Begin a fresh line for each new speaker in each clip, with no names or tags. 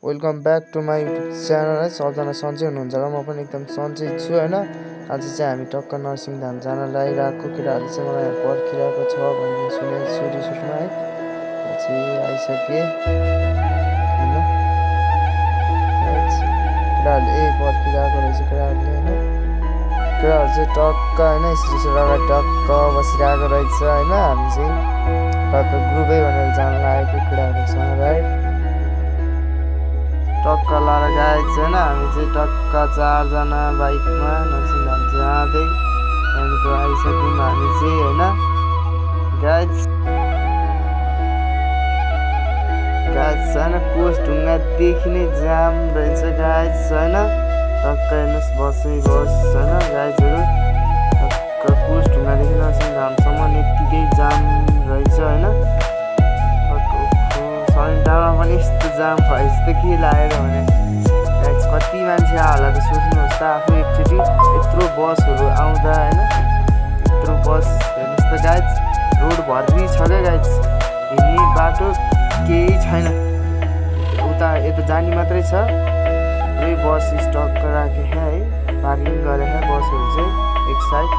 Welcome back to my YouTube channel है। सबजना सन्चै हुनुहुन्छ र म पनि एकदम सन्चै छु होइन। आज चाहिँ हामी टक्क नरसिंहधाम जान लागिरहेको, केटाहरूले चाहिँ मलाई पर्खिरहेको छ भन्ने सुने सुरुमा है। चाहिँ आइसकेँ होइन, केटाहरूले पर्खिरहेको रहेछ केटाहरूले होइन। केटाहरू चाहिँ टक्क होइन स्टेसन अगाडि टक्क बसिरहेको रहेछ होइन। हामी चाहिँ टक्क ग्रुपै भनेर जान लागेको केटाहरूसँग राइट। टक्क लाएर गाइज होइन, हामी चाहिँ टक्क 4 जना बाइकमा नरसिंहधाम जाँदै त्यहाँदेखिको आइसक्यौँ हामी चाहिँ होइन गाइज। होइन कोषढुङ्गादेखि नै जाम रहेछ गाइज होइन। टक्क हेर्नुहोस् बसै बस होइन गाइजहरू। टक्क कोषढुङ्गादेखि नरसिंहधामसम्म यत्तिकै जाम रहेछ होइन। सनिटारमा पनि यस्तो जाम भयो जस्तो के लागेर भने गाइज कति मान्छे होला त सोच्नुहोस् त आफू एकचोटि यत्रो बसहरू आउँदा होइन। यत्रो बस हेर्नुहोस् त गाइज, रोड भर्री छ क्या गाइज, हिँड्ने बाटो केही छैन। उता यता जाने मात्रै छ, थुप्रै बस स्टक राखे है, पार्किङ गरे है बसहरू चाहिँ एक साइड।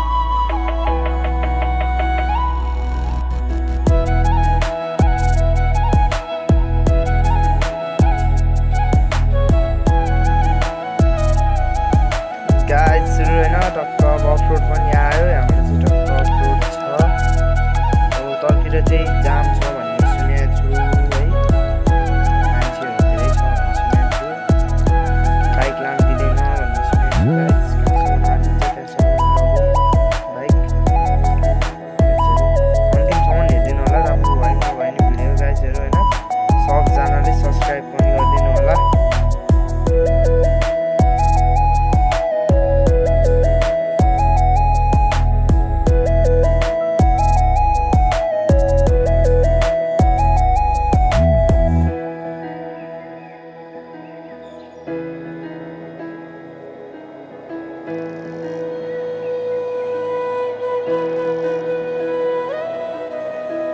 गाइजहरू होइन टक्क अब अफरोड पनि आयो, हाम्रो चाहिँ टक्क अफरोड छ। अब तलतिर चाहिँ जाम छ भन्ने सुनेको छु है, मान्छेहरू धेरै छ भन्ने सुनेको छु, बाइक लानु दिँदैन भन्ने सुनेको छु गाइज। कहाँसम्म लान्छ त्यहाँसम्म बाइक अन्तिमसम्म हेरिदिनु होला, राम्रो भयो नभए नि भिडियो गाइजहरू होइन। सबजनाले सब्सक्राइब पनि गरिदिनु होला।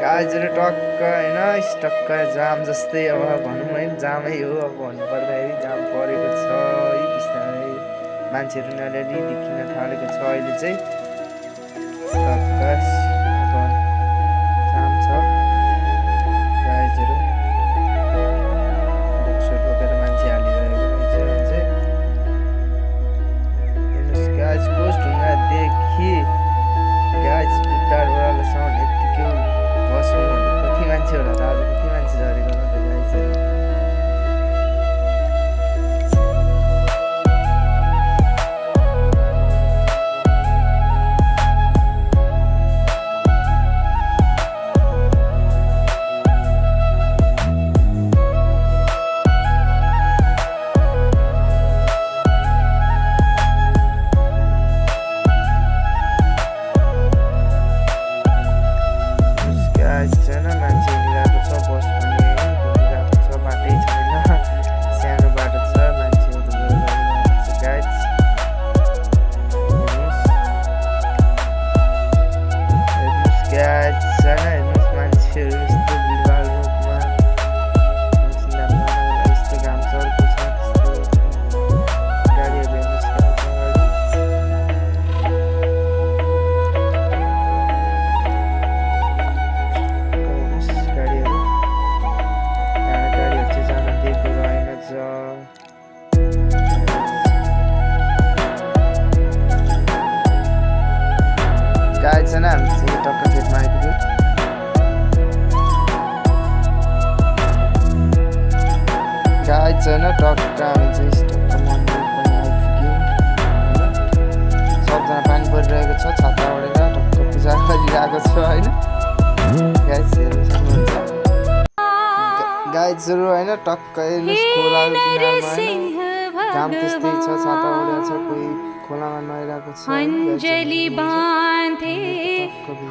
गाइजहरू टक्क होइन टक्क जाम जस्तै अब भनौँ है, जामै हो अब भन्नुपर्दाखेरि। जाम परेको छ है, बिस्तारै मान्छेहरू नि अलिअलि देखिन थालेको छ अहिले चाहिँ। टक्क अब जाम छ गाइजहरू, बक्सहरू बोकेर मान्छे हालिरहेको रहेछ चाहिँ हेर्नुहोस् गाइज। कोषढुङ्गादेखि गाइज उतार ओह्रालोसम्म यत्तिकै बस्नु भन्नु कति मान्छे होला त, आज कति मान्छे झरेको होला त गाइज। छैन मान्छे हिँडिरहेको छ, बस पनि घुमिरहेको छ, बाटै छैन, सानो बाटो छ, मान्छेहरू गरिरहेको छ गाइज। हेर्नुहोस् गाइज छैन, हेर्नुहोस् मान्छेहरू यस्तो भिडभाड रोडमा नरसिंहधाम जानको यस्तो घाम चर्को छ, त्यस्तो गाडीहरू हेर्नुहोस् गाइज अगाडि। गाइज छैन हामी चाहिँ टक्क गेटमा आइपुग्यौँ। गाइज छैन टक्क हामी चाहिँ टक्क मन्दिर पनि आइपुग्यौँ होइन। सबजना पानी परिरहेको छ, छाता ओढेर टक्क पूजा गरिरहेको छ होइन। गाइज हेर्नु सक्नुहुन्छ गाइजहरू होइन। टक्क हेर्नुहोस् खोलाको किनारमा होइन, घाम त्यस्तै छ, छाता ओढेको छ, कोही खोलामा नुहाइरहेको छ।
अंजलि बांधे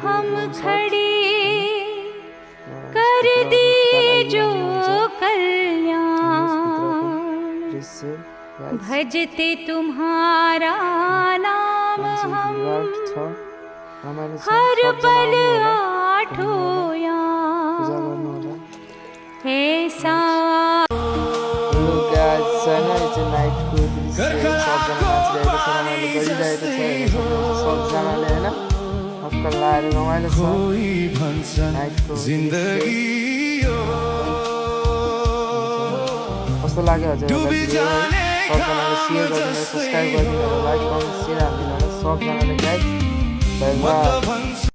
हम खड़े कर दी जो कल्याण, भजते तुम्हारा नाम हम हर पल आठों याम। ऐसा
छ होइन यो चाहिँ नाइटको दृश्य सबजना नाचिरहेको छ रमाइलो गरिरहेको छ हेर्न सक्नुहुन्छ सबजनाले होइन हक्क लाएर रमाइलो छ नाइटको कस्तो लाग्यो हजुरहरूलाई भिडियो है सबजनाले सेयर गरिदिनु सब्सक्राइब गरिदिनु लाइक कमेन्ट सेयर हालिदिनु सबजनाले गाइस बाइ बाइ